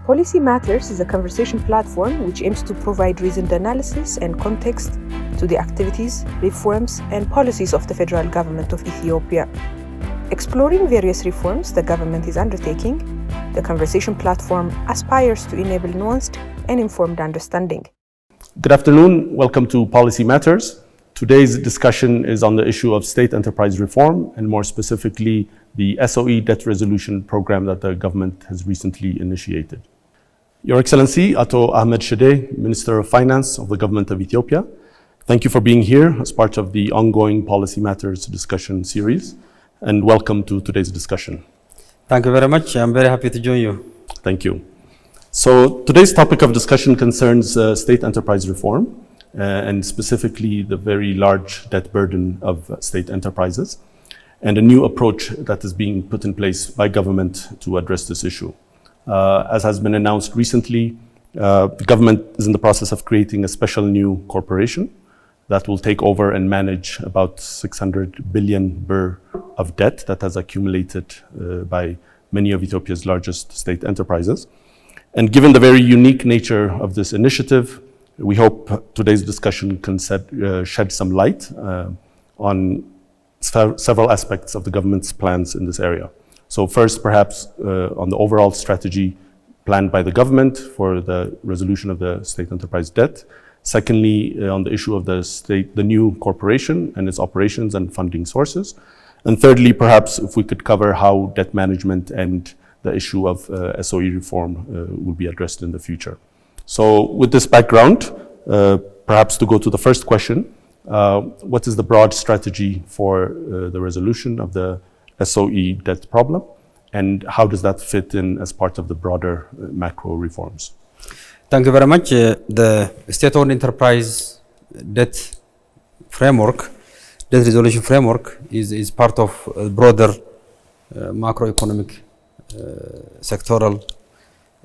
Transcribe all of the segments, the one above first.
Policy Matters is a conversation platform which aims to provide reasoned analysis and context to the activities, reforms, and policies of the federal government of Ethiopia. Exploring various reforms the government is undertaking, the conversation platform aspires to enable nuanced and informed understanding. Good afternoon. Welcome to Policy Matters. Today's discussion is on the issue of state enterprise reform, and more specifically, the SOE debt resolution program that the government has recently initiated. Your Excellency, Ato Ahmed Shide, Minister of Finance of the Government of Ethiopia, thank you for being here as part of the ongoing Policy Matters discussion series, and welcome to today's discussion. Thank you very much. I'm very happy to join you. Thank you. So today's topic of discussion concerns state enterprise reform, and specifically the very large debt burden of state enterprises, and a new approach that is being put in place by government to address this issue. As has been announced recently, the government is in the process of creating a special new corporation that will take over and manage about 600 billion birr of debt that has accumulated by many of Ethiopia's largest state enterprises. And given the very unique nature of this initiative, we hope today's discussion can shed some light on several aspects of the government's plans in this area. So first, perhaps on the overall strategy planned by the government for the resolution of the state enterprise debt. Secondly, on the issue of the new corporation and its operations and funding sources. And thirdly, perhaps if we could cover how debt management and the issue of SOE reform will be addressed in the future. So with this background, perhaps to go to the first question, what is the broad strategy for the resolution of the SOE debt problem, and how does that fit in as part of the broader macro reforms? Thank you very much. The state-owned enterprise debt framework, debt resolution framework, is part of a broader macroeconomic, sectoral,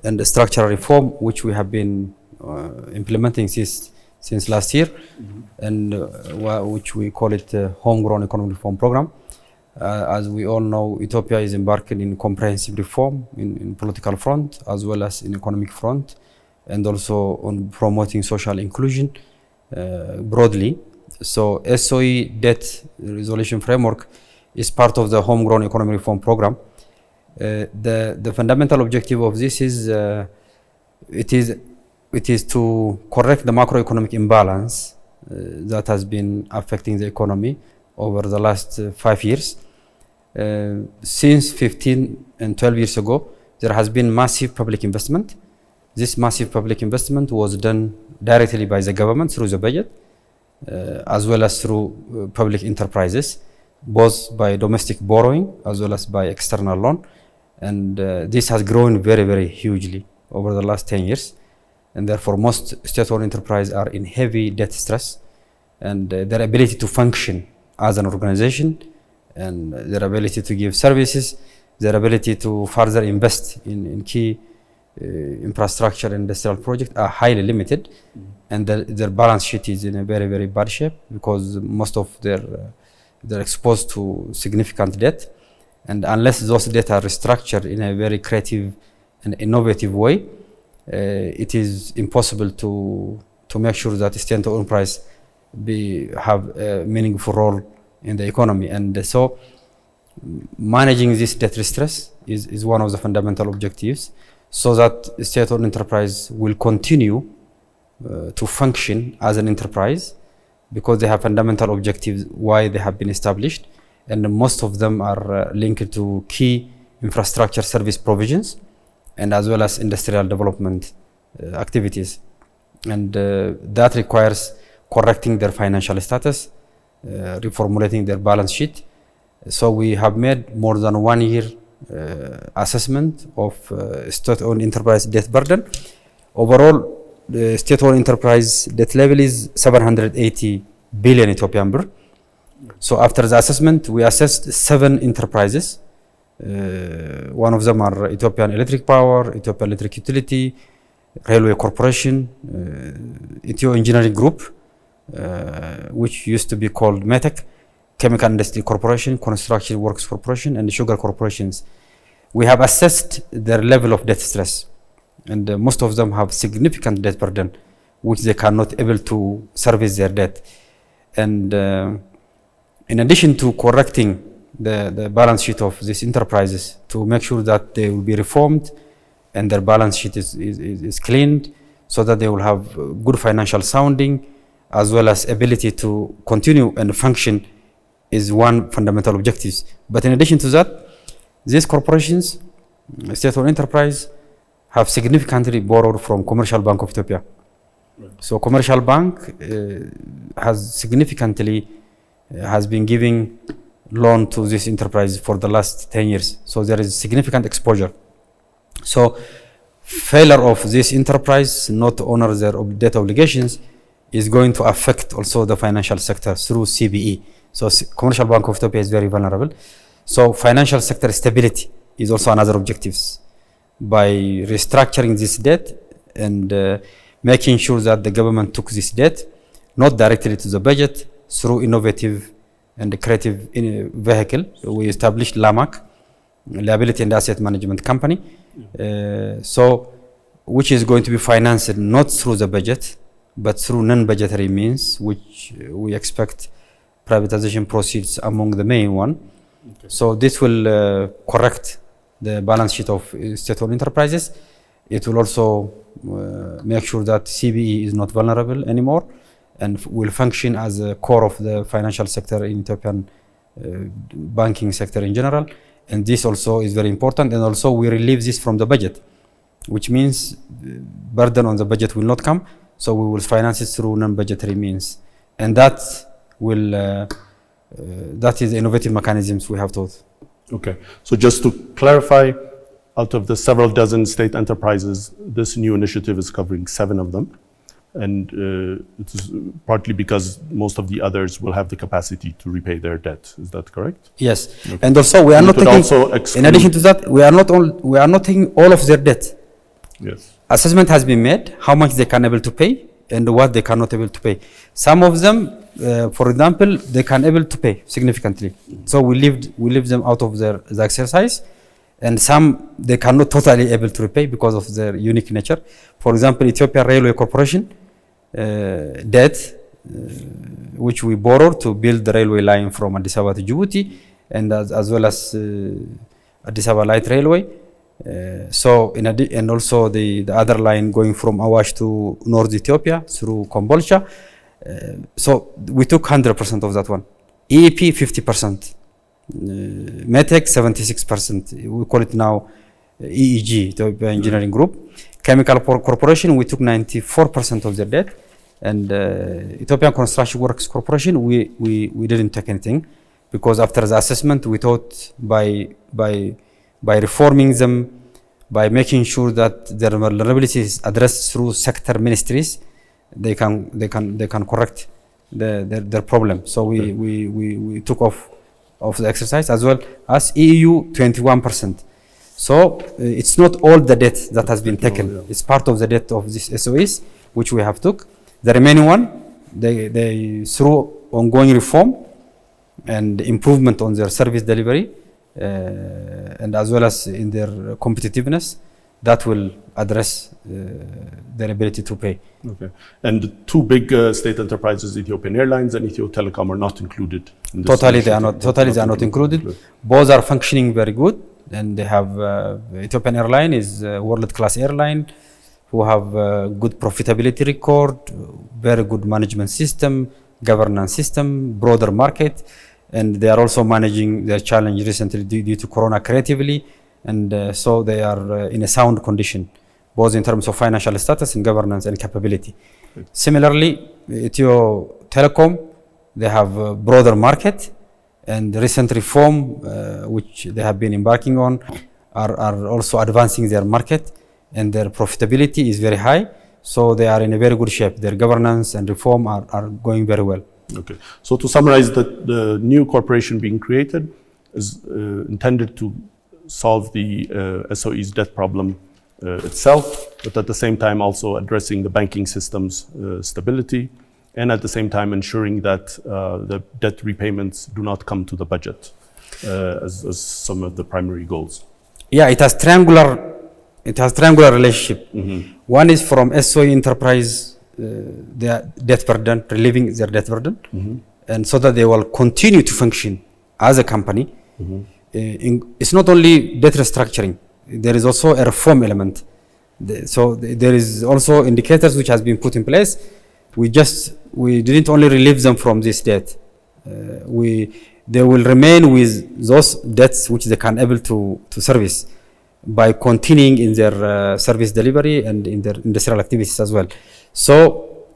and structural reform, which we have been implementing since last year, and which we call it homegrown economic reform program. As we all know, Ethiopia is embarking in comprehensive reform in political front as well as in economic front, and also on promoting social inclusion broadly. So SOE debt resolution framework is part of the homegrown economic reform program. The fundamental objective of this is it is to correct the macroeconomic imbalance that has been affecting the economy over the last 5 years. Since 15 and 12 years ago, there has been massive public investment. This massive public investment was done directly by the government through the budget, as well as through public enterprises, both by domestic borrowing as well as by external loan. And this has grown very, very hugely over the last 10 years. And therefore, most state-owned enterprises are in heavy debt stress, and their ability to function as an organization, and their ability to give services, their ability to further invest in key infrastructure and industrial projects are highly limited. And their balance sheet is in a very, very bad shape because most of they're exposed to significant debt. And unless those debt are restructured in a very creative and innovative way, it is impossible to make sure that state-owned enterprise have a meaningful role in the economy. And so managing this debt stress is one of the fundamental objectives, so that state-owned enterprise will continue to function as an enterprise, because they have fundamental objectives why they have been established, and most of them are linked to key infrastructure service provisions and as well as industrial development activities. And that requires correcting their financial status, reformulating their balance sheet. So we have made more than 1 year assessment of state-owned enterprise debt burden. Overall, the state-owned enterprise debt level is 780 billion Ethiopian birr. So after the assessment, we assessed 7 enterprises. One of them are Ethiopian Electric Power, Ethiopian Electric Utility, Railway Corporation, Ethio Engineering Group, which used to be called METEC, Chemical Industry Corporation, Construction Works Corporation, and Sugar Corporations. We have assessed their level of debt stress. and most of them have significant debt burden, which they cannot able to service their debt. And in addition to correcting the balance sheet of these enterprises to make sure that they will be reformed and their balance sheet is cleaned so that they will have good financial sounding as well as ability to continue and function is one fundamental objective. But in addition to that, these corporations, state-owned enterprise, have significantly borrowed from Commercial Bank of Ethiopia. Right. So Commercial Bank has significantly has been giving loan to this enterprise for the last 10 years. So there is significant exposure. So failure of this enterprise not to honor their debt obligations is going to affect also the financial sector through CBE. So Commercial Bank of Ethiopia is very vulnerable. So financial sector stability is also another objectives. By restructuring this debt and making sure that the government took this debt not directly to the budget through innovative and creative vehicle. We established LAMAC, Liability and Asset Management Company, so which is going to be financed not through the budget, but through non-budgetary means, which we expect privatization proceeds among the main one. Okay. So this will correct the balance sheet of state-owned enterprises. It will also make sure that CBE is not vulnerable anymore and will function as a core of the financial sector in Ethiopian banking sector in general. And this also is very important. And also we relieve this from the budget, which means burden on the budget will not come. So we will finance it through non-budgetary means. And that will, that is the innovative mechanisms we have taught. Okay, so just to clarify, out of the several dozen state enterprises, this new initiative is covering 7 of them. And it's partly because most of the others will have the capacity to repay their debt. Is that correct? Yes. Okay. And also we are not taking, in addition to that, we are not taking all of their debt. Yes. Assessment has been made, how much they can able to pay and what they cannot able to pay. Some of them, for example, they can able to pay significantly. So we leave them out of the exercise. And some they cannot totally able to repay because of their unique nature. For example, Ethiopia Railway Corporation debt, which we borrowed to build the railway line from Addis Ababa to Djibouti, and as well as Addis Ababa Light Railway. So and also the other line going from Awash to North Ethiopia through Kombolcha. So we took 100% of that one. EEP 50%. Metec 76%. We call it now EEG, Ethiopia Engineering Group. Chemical Corporation, we took 94% of their debt, and Ethiopian Construction Works Corporation, we didn't take anything because after the assessment, we thought by reforming them, by making sure that their vulnerability is addressed through sector ministries, they can correct their problem. So we took off of the exercise as well as EU 21%. So it's not all the debt that has been taken. Yeah. It's part of the debt of this SOEs, which we have took. The remaining one, they through ongoing reform and improvement on their service delivery, and as well as in their competitiveness, that will address their ability to pay. Okay. And the 2 big state enterprises, Ethiopian Airlines and Ethio Telecom, are not included in this. Totally, they are not included. Both are functioning very good, and they have Ethiopian Airline is a world-class airline who have good profitability record, very good management system, governance system, broader market, and they are also managing their challenge recently due to Corona creatively. And so they are in a sound condition, both in terms of financial status and governance and capability. Okay. Similarly, Ethio Telecom, they have a broader market, and the recent reform, which they have been embarking on, are also advancing their market, and their profitability is very high. So they are in a very good shape. Their governance and reform are going very well. Okay. So to summarize, the new corporation being created is intended to solve the SOE's debt problem itself, but at the same time also addressing the banking system's stability, and at the same time ensuring that the debt repayments do not come to the budget as some of the primary goals. Yeah, it has triangular it has triangular relationship. One is from SOE enterprise, their debt burden, relieving their debt burden, and so that they will continue to function as a company. It's not only debt restructuring, there is also a reform element. So there is also indicators which has been put in place. We didn't only relieve them from this debt. They will remain with those debts which they can able to service by continuing in their service delivery and in their industrial activities as well. So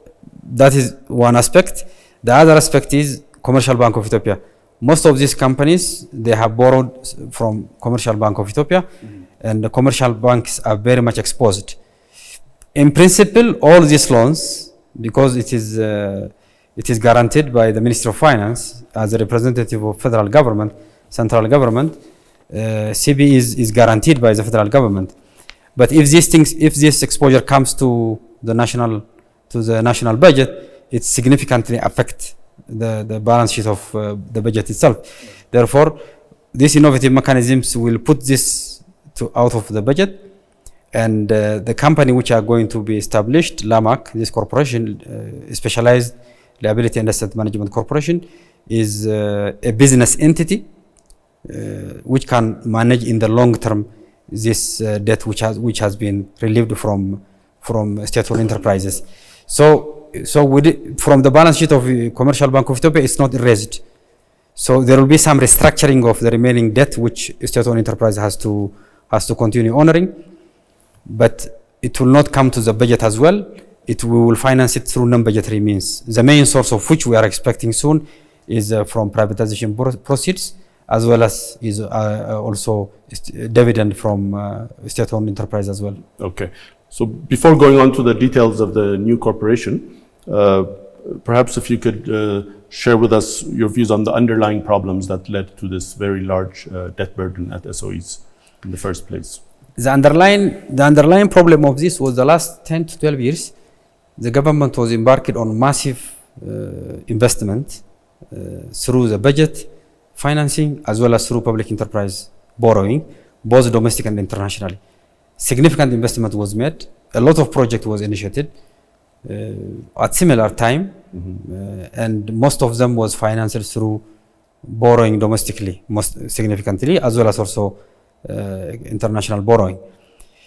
that is one aspect. The other aspect is Commercial Bank of Ethiopia. Most of these companies, they have borrowed from Commercial Bank of Ethiopia, and the commercial banks are very much exposed. In principle, all these loans, because it is guaranteed by the Ministry of Finance as a representative of federal government, central government, CB is guaranteed by the federal government. But if this exposure comes to the national budget, it significantly affects the balance sheet of the budget itself. Therefore, these innovative mechanisms will put this out of the budget, and the company which are going to be established, LAMAC, this corporation, Specialized Liability and Asset Management Corporation, is a business entity which can manage in the long term this debt which has been relieved from state-owned enterprises. So from the balance sheet of Commercial Bank of Ethiopia, it's not erased. So there will be some restructuring of the remaining debt which state-owned enterprise has to continue honoring, but it will not come to the budget as well. We will finance it through non-budgetary means. The main source of which we are expecting soon is from privatization proceeds, as well as is also dividend from state-owned enterprise as well. Okay. So before going on to the details of the new corporation, perhaps if you could share with us your views on the underlying problems that led to this very large debt burden at SOEs in the first place. The underlying problem of this was the last 10 to 12 years, the government was embarked on massive investment through the budget financing as well as through public enterprise borrowing, both domestic and internationally. Significant investment was made. A lot of project was initiated at similar time, and most of them was financed through borrowing domestically, most significantly, as well as also international borrowing.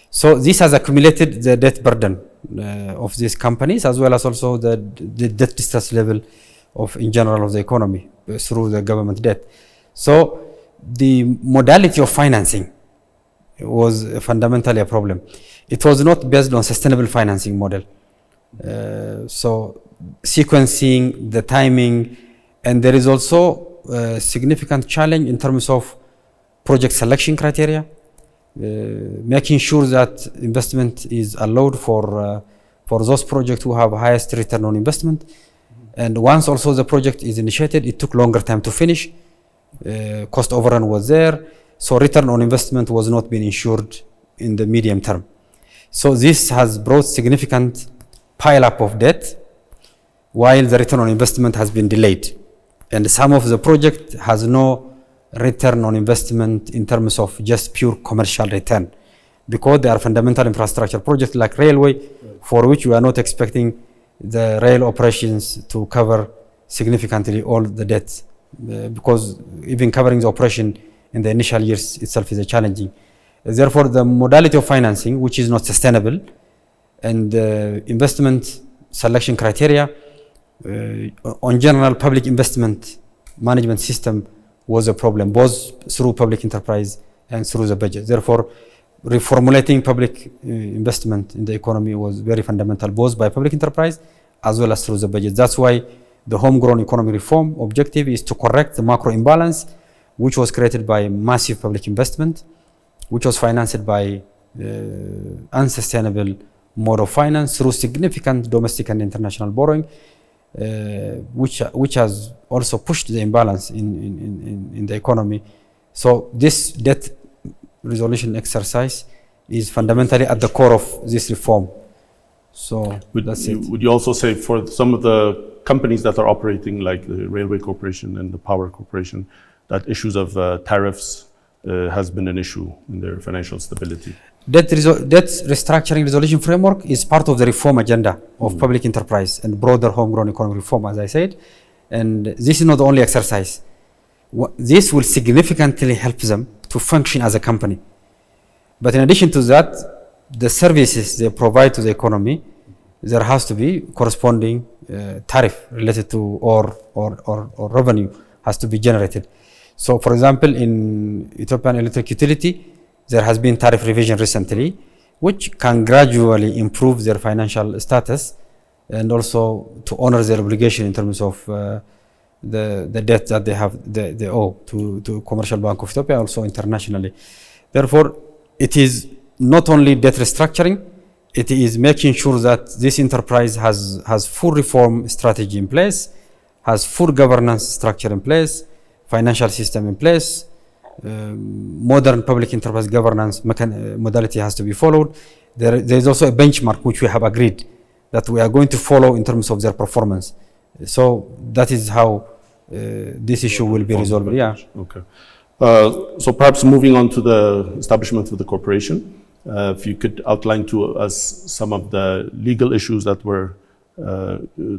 So this has accumulated the debt burden of these companies, as well as also the debt distress level in general of the economy through the government debt. So the modality of financing was fundamentally a problem. It was not based on sustainable financing model. So sequencing, the timing, and there is also a significant challenge in terms of project selection criteria, making sure that investment is allowed for those projects who have highest return on investment. And once also the project is initiated, it took longer time to finish. Cost overrun was there, so return on investment was not being ensured in the medium term. So this has brought significant pile up of debt, while the return on investment has been delayed. And some of the project has no return on investment in terms of just pure commercial return, because they are fundamental infrastructure projects like railway, for which we are not expecting the rail operations to cover significantly all the debts, because even covering the operation in the initial years itself is challenging. Therefore, the modality of financing, which is not sustainable, and investment selection criteria on general public investment management system was a problem, both through public enterprise and through the budget. Therefore, reformulating public investment in the economy was very fundamental, both by public enterprise as well as through the budget. That's why the homegrown economy reform objective is to correct the macro imbalance, which was created by massive public investment, which was financed by unsustainable mode of finance through significant domestic and international borrowing, which has also pushed the imbalance in the economy. So this debt resolution exercise is fundamentally at the core of this reform. So that's it. Would you also say for some of the companies that are operating, like the Railway Corporation and the Power Corporation, that issues of tariffs has been an issue in their financial stability. Debt restructuring resolution framework is part of the reform agenda of public enterprise and broader homegrown economic reform, as I said. And this is not the only exercise. This will significantly help them to function as a company. But in addition to that, the services they provide to the economy, there has to be corresponding tariff related to or revenue has to be generated. So, for example, in Ethiopian electric utility, there has been tariff revision recently, which can gradually improve their financial status and also to honor their obligation in terms of the debt that they owe to Commercial Bank of Ethiopia, also internationally. Therefore, it is not only debt restructuring, it is making sure that this enterprise has full reform strategy in place, has full governance structure in place, financial system in place, modern public enterprise governance modality has to be followed. There is also a benchmark which we have agreed that we are going to follow in terms of their performance. So that is how this issue will be resolved. Yeah. Okay. So perhaps moving on to the establishment of the corporation, if you could outline to us some of the legal issues that were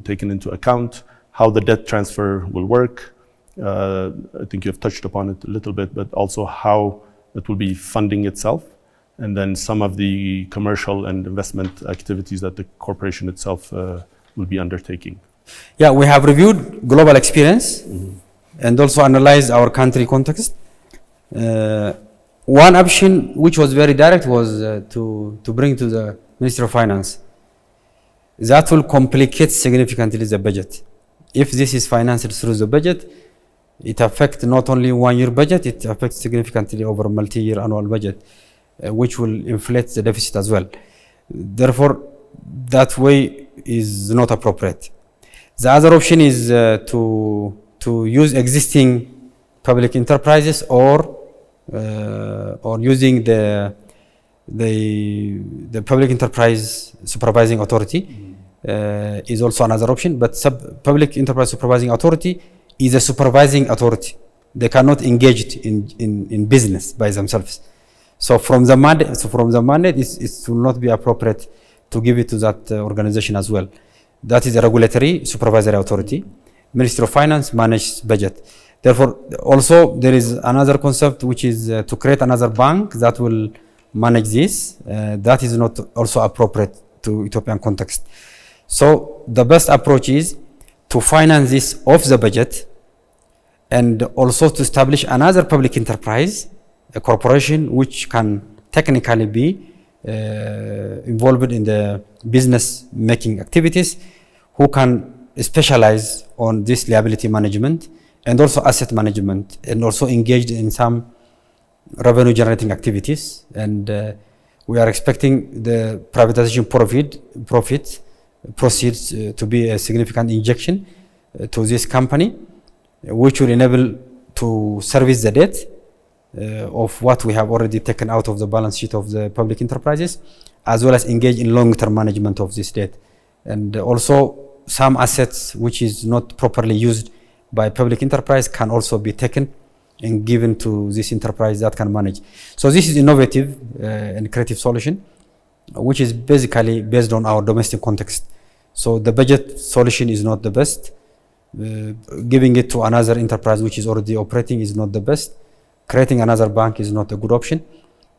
taken into account, how the debt transfer will work. I think you have touched upon it a little bit, but also how it will be funding itself, and then some of the commercial and investment activities that the corporation itself will be undertaking. Yeah, we have reviewed global experience and also analyzed our country context. One option which was very direct was to bring to the Ministry of Finance. That will complicate significantly the budget. If this is financed through the budget, it affects not only 1 year budget, it affects significantly over multi-year annual budget, which will inflate the deficit as well. Therefore, that way is not appropriate. The other option is to use existing public enterprises or using the public enterprise supervising authority is also another option. But public enterprise supervising authority is a supervising authority. They cannot engage in business by themselves. So from the mandate, it will not be appropriate to give it to that organization as well. That is a regulatory supervisory authority. Ministry of Finance manages budget. Therefore, also there is another concept which is to create another bank that will manage this. That is not also appropriate to Ethiopian context. So the best approach is to finance this off the budget and also to establish another public enterprise, a corporation which can technically be involved in the business making activities, who can specialize on this liability management and also asset management, and also engaged in some revenue generating activities. And we are expecting the privatization proceeds to be a significant injection to this company, which will enable to service the debt of what we have already taken out of the balance sheet of the public enterprises, as well as engage in long-term management of this debt. And also some assets which is not properly used by public enterprise can also be taken and given to this enterprise that can manage. So this is innovative and creative solution, which is basically based on our domestic context. So the budget solution is not the best. Giving it to another enterprise which is already operating is not the best. Creating another bank is not a good option.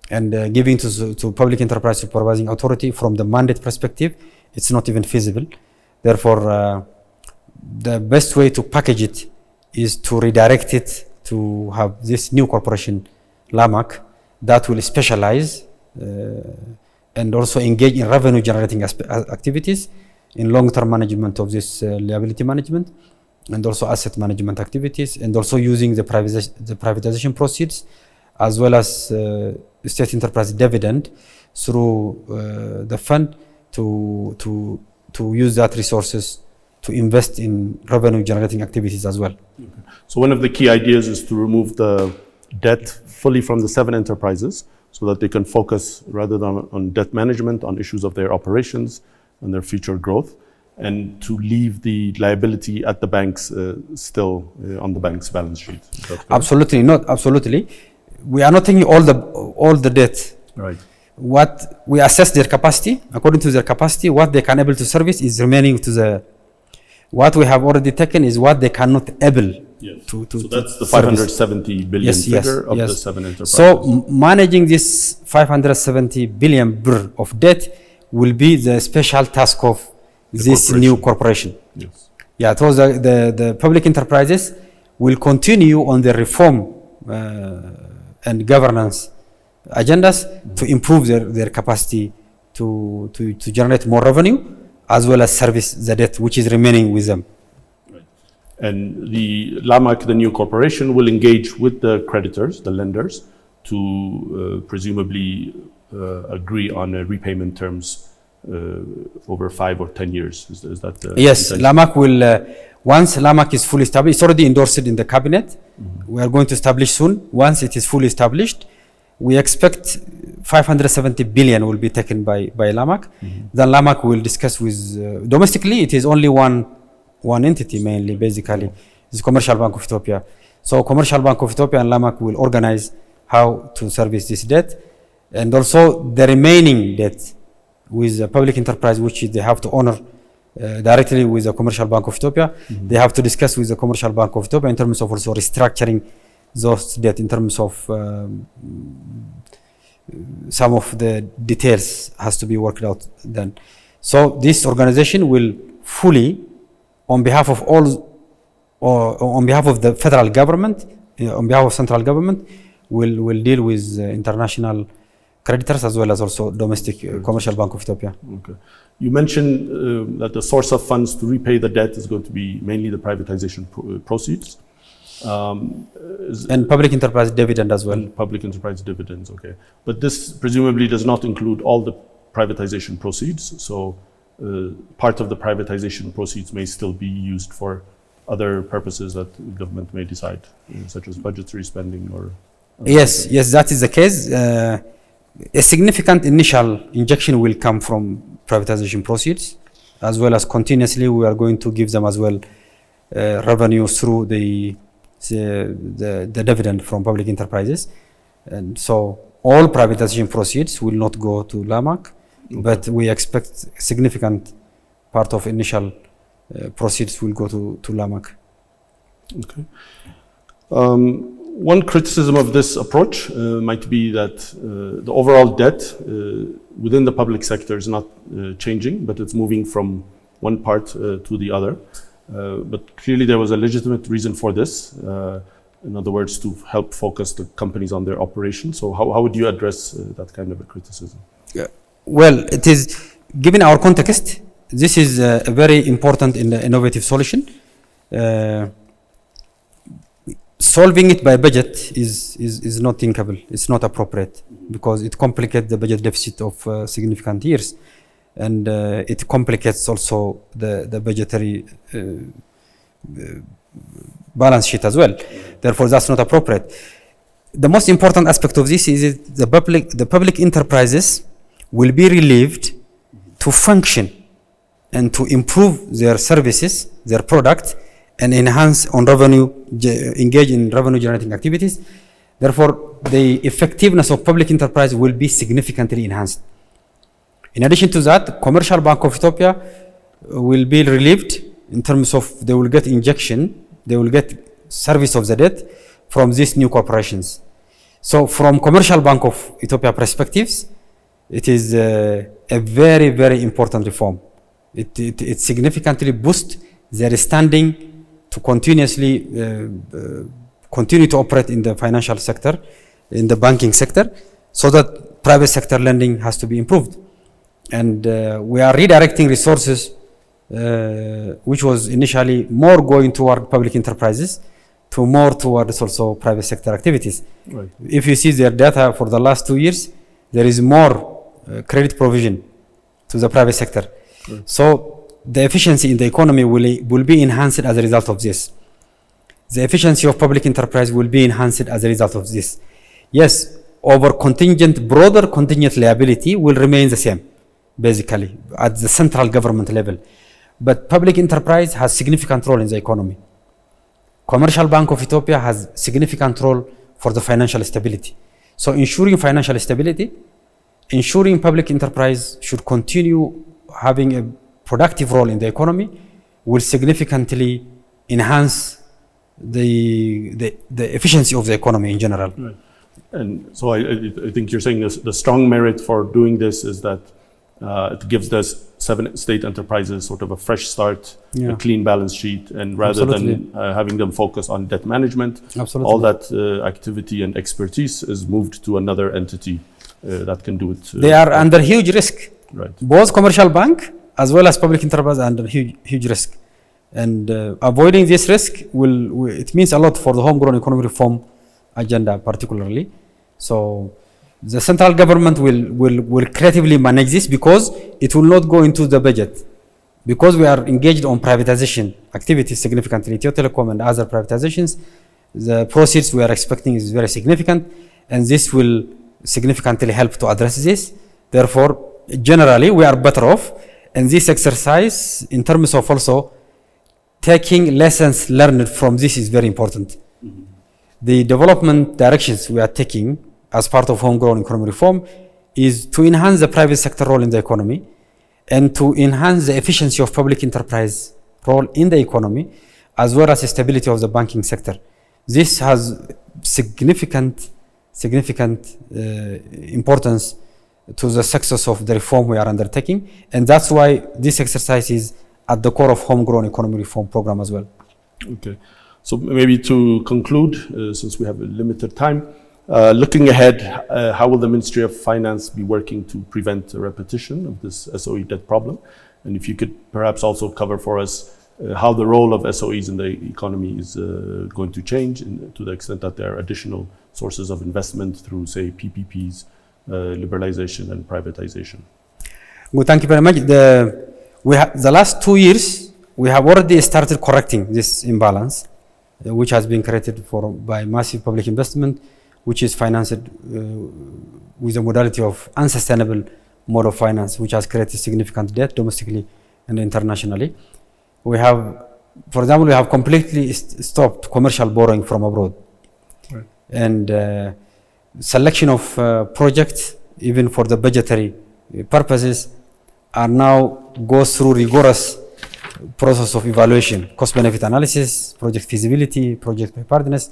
And giving to public enterprise supervising authority from the mandate perspective, it's not even feasible. Therefore, the best way to package it is to redirect it to have this new corporation, LAMAC, that will specialize and also engage in revenue generating activities, in long-term management of this liability management, and also asset management activities, and also using the privatization proceeds as well as state enterprise dividend through the fund to use that resources to invest in revenue generating activities as well. Okay. So one of the key ideas is to remove the debt fully from the 7 enterprises so that they can focus rather than on debt management, on issues of their operations and their future growth, and to leave the liability at the banks still on the bank's balance sheet. Absolutely not. Absolutely. we are not taking all the debt. Right. What we assess their capacity, according to their capacity, what they can able to service is remaining to the, what we have already taken is what they cannot able so that's the 570 billion figure of the 7 enterprises. So managing this 570 billion birr of debt will be the special task of this new corporation. Yes. Yeah, so the public enterprises will continue on the reform and governance agendas to improve their capacity to generate more revenue as well as service the debt which is remaining with them. Right. And the LAMAC, the new corporation, will engage with the creditors, the lenders, to presumably agree on repayment terms over 5 or 10 years. Is that yes, LAMAC will, once LAMAC is fully established, it's already endorsed in the cabinet. We are going to establish soon. Once it is fully established, we expect 570 billion will be taken by LAMAC. Then LAMAC will discuss with, domestically it is only one entity mainly, basically. It's Commercial Bank of Ethiopia. So Commercial Bank of Ethiopia and LAMAC will organize how to service this debt. And also the remaining debt with the public enterprise, which they have to honor directly with the Commercial Bank of Ethiopia. They have to discuss with the Commercial Bank of Ethiopia in terms of also restructuring those debt in terms of some of the details has to be worked out then. So this organization will fully, on behalf of all, or on behalf of the federal government, on behalf of central government, will deal with international creditors as well as also domestic Commercial Bank of Ethiopia. Okay. You mentioned that the source of funds to repay the debt is going to be mainly the privatization proceeds. And public enterprise dividend as well. Public enterprise dividends, okay. But this presumably does not include all the privatization proceeds. So part of the privatization proceeds may still be used for other purposes that the government may decide, such as budgetary spending or... Yes, that is the case. A significant initial injection will come from privatization proceeds, as well as continuously we are going to give them as well revenue through the dividend from public enterprises. And so all privatization proceeds will not go to LAMAC, but we expect significant part of initial proceeds will go to LAMAC. Okay. One criticism of this approach might be that the overall debt within the public sector is not changing, but it's moving from one part to the other. But clearly there was a legitimate reason for this. In other words, to help focus the companies on their operations. So how would you address that kind of a criticism? Well, it is, given our context, this is a very important and innovative solution. Solving it by budget is not thinkable. It's not appropriate because it complicates the budget deficit of significant years, and it complicates also the budgetary balance sheet as well. Therefore, that's not appropriate. The most important aspect of this is that the public enterprises will be relieved to function and to improve their services, their product, and enhance on revenue, engage in revenue generating activities. Therefore, the effectiveness of public enterprise will be significantly enhanced. In addition to that, Commercial Bank of Ethiopia will be relieved in terms of they will get injection, they will get service of the debt from these new corporations. So from Commercial Bank of Ethiopia perspectives, it is a very, very important reform. It significantly boosts their standing to continuously continue to operate in the financial sector, in the banking sector, so that private sector lending has to be improved. And we are redirecting resources, which was initially more going toward public enterprises, to more towards also private sector activities. Right. If you see their data for the last 2 years, there is more credit provision to the private sector. Right. So the efficiency in the economy will be enhanced as a result of this. The efficiency of public enterprise will be enhanced as a result of this. Yes, broader contingent liability will remain the same, basically, at the central government level. But public enterprise has significant role in the economy. Commercial Bank of Ethiopia has significant role for the financial stability. So ensuring financial stability, ensuring public enterprise should continue having a productive role in the economy will significantly enhance the efficiency of the economy in general. Right. And so I think you're saying the strong merit for doing this is that it gives the 7 state enterprises sort of a fresh start, a clean balance sheet, and rather than having them focus on debt management, all that activity and expertise is moved to another entity that can do it. They are under huge risk. Right. Both commercial bank as well as public enterprise are under huge risk. And avoiding this risk it means a lot for the homegrown economic reform agenda particularly. So the central government will creatively manage this because it will not go into the budget. Because we are engaged on privatization activities significantly, Ethio Telecom and other privatizations, the proceeds we are expecting is very significant, and this will significantly help to address this. Therefore, generally, we are better off. And this exercise, in terms of also taking lessons learned from this, is very important. Mm-hmm. The development directions we are taking as part of homegrown economic reform is to enhance the private sector role in the economy and to enhance the efficiency of public enterprise role in the economy, as well as the stability of the banking sector. This has significant importance to the success of the reform we are undertaking, and that's why this exercise is at the core of homegrown economic reform program as well. Okay, so maybe to conclude, since we have a limited time, looking ahead, how will the Ministry of Finance be working to prevent a repetition of this SOE debt problem? And if you could perhaps also cover for us how the role of SOEs in the economy is going to change to the extent that there are additional sources of investment through, say, PPPs, liberalization and privatization. Well, thank you very much. The last 2 years, we have already started correcting this imbalance, which has been created by massive public investment, which is financed with a modality of unsustainable mode of finance, which has created significant debt domestically and internationally. We have, for example, we have completely stopped commercial borrowing from abroad. Right. And selection of projects, even for the budgetary purposes, are now go through rigorous process of evaluation, cost-benefit analysis, project feasibility, project preparedness.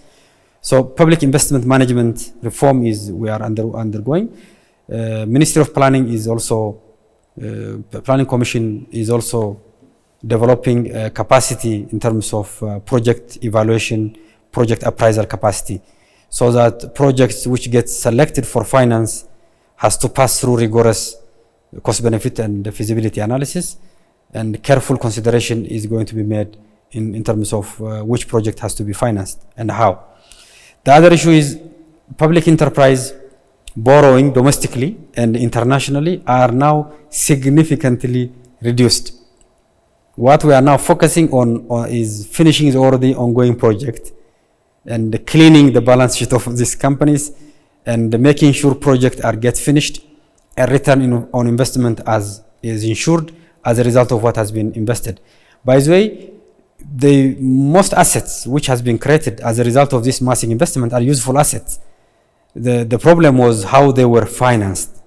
So public investment management reform we are undergoing. Ministry of Planning is also, Planning Commission is also developing capacity in terms of project evaluation, project appraisal capacity, so that projects which get selected for finance has to pass through rigorous cost-benefit and feasibility analysis, and careful consideration is going to be made in terms of which project has to be financed and how. The other issue is public enterprise borrowing domestically and internationally are now significantly reduced. What we are now focusing on is finishing the already ongoing project and cleaning the balance sheet of these companies and making sure projects get finished and return on investment is ensured as a result of what has been invested. By the way, the most assets which has been created as a result of this massive investment are useful assets. The problem was how they were financed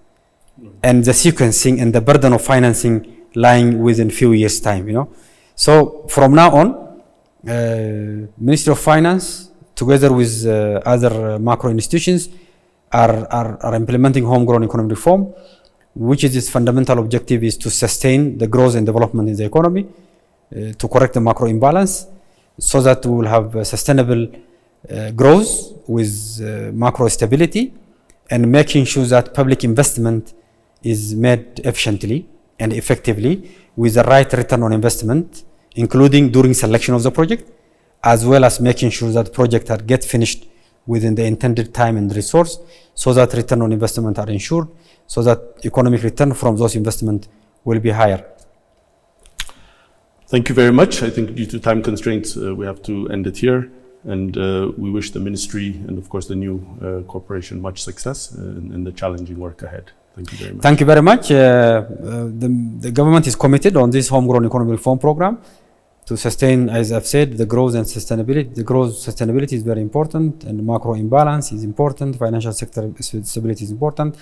and the sequencing and the burden of financing lying within few years' time, So from now on, Ministry of Finance, together with other macro institutions, are implementing homegrown economic reform, which is its fundamental objective is to sustain the growth and development in the economy, to correct the macro imbalance, so that we will have sustainable growth with macro stability, and making sure that public investment is made efficiently and effectively with the right return on investment, including during selection of the project, as well as making sure that projects get finished within the intended time and resource, so that return on investment are ensured, so that economic return from those investments will be higher. Thank you very much. I think due to time constraints, we have to end it here. And we wish the ministry and, of course, the new corporation much success in the challenging work ahead. Thank you very much. Thank you very much. The government is committed on this homegrown economic reform program, to sustain, as I've said, the growth and sustainability. The growth sustainability is very important, and macro imbalance is important. Financial sector stability is important.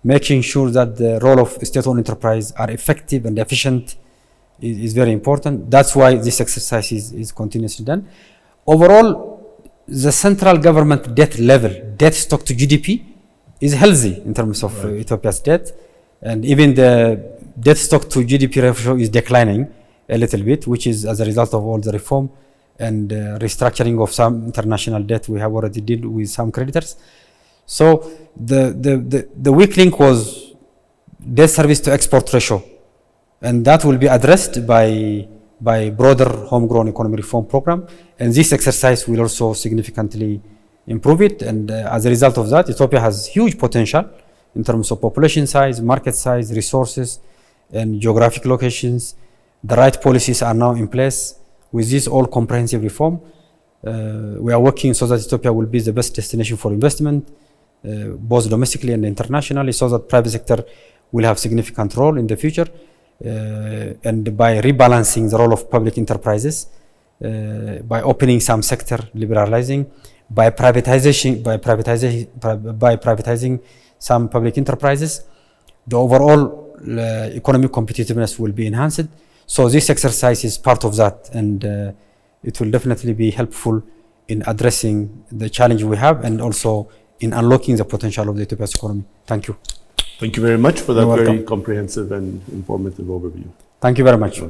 Making sure that the role of state-owned enterprise are effective and efficient is very important. That's why this exercise is continuously done. Overall, the central government debt level, debt stock to GDP, is healthy in terms of Ethiopia's debt, and even the debt stock to GDP ratio is declining a little bit, which is as a result of all the reform and restructuring of some international debt we have already dealt with some creditors. So the weak link was debt service to export ratio, and that will be addressed by broader homegrown economy reform program, and this exercise will also significantly improve it. And as a result of that, Ethiopia has huge potential in terms of population size, market size, resources, and geographic locations. The right policies are now in place. With this all comprehensive reform, we are working so that Ethiopia will be the best destination for investment, both domestically and internationally, so that private sector will have significant role in the future. And by rebalancing the role of public enterprises, by opening some sector, liberalizing, by privatizing some public enterprises, the overall economic competitiveness will be enhanced. So this exercise is part of that, and it will definitely be helpful in addressing the challenge we have and also in unlocking the potential of the Ethiopia's economy. Thank you. Thank you very much for that You're very welcome. comprehensive and informative overview. Thank you very much.